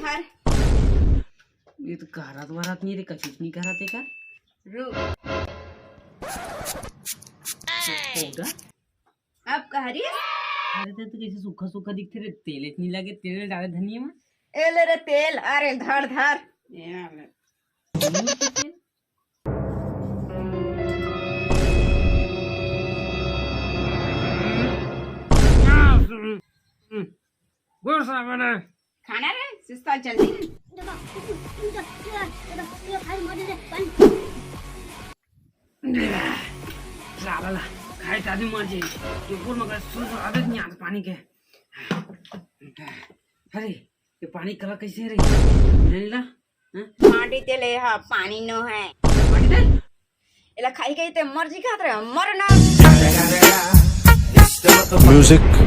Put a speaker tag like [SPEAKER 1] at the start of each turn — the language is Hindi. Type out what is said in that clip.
[SPEAKER 1] धर।
[SPEAKER 2] ये तो कहरात वरात नहीं रे, कचुच नहीं कहराते का
[SPEAKER 1] रुक
[SPEAKER 2] होगा।
[SPEAKER 1] अब कह रही
[SPEAKER 2] अरे तो कैसे सूखा सूखा दिखते रे, तेल इतनी लगे, तेल डाले धनिया में।
[SPEAKER 1] ए ले रे तेल, अरे धर धर। खाना रे सिस्ता जल्दी।
[SPEAKER 2] ला खाए तादी मर जाए, ये पूर्ण मगर सुन आदत नहीं आता पानी के। अरे ये पानी कला कैसे रे नीला?
[SPEAKER 1] माटी तेले हा पानी नो है।
[SPEAKER 2] पानी दे
[SPEAKER 1] एला खाई गई ते मर जी खात रे मर ना।
[SPEAKER 3] Music.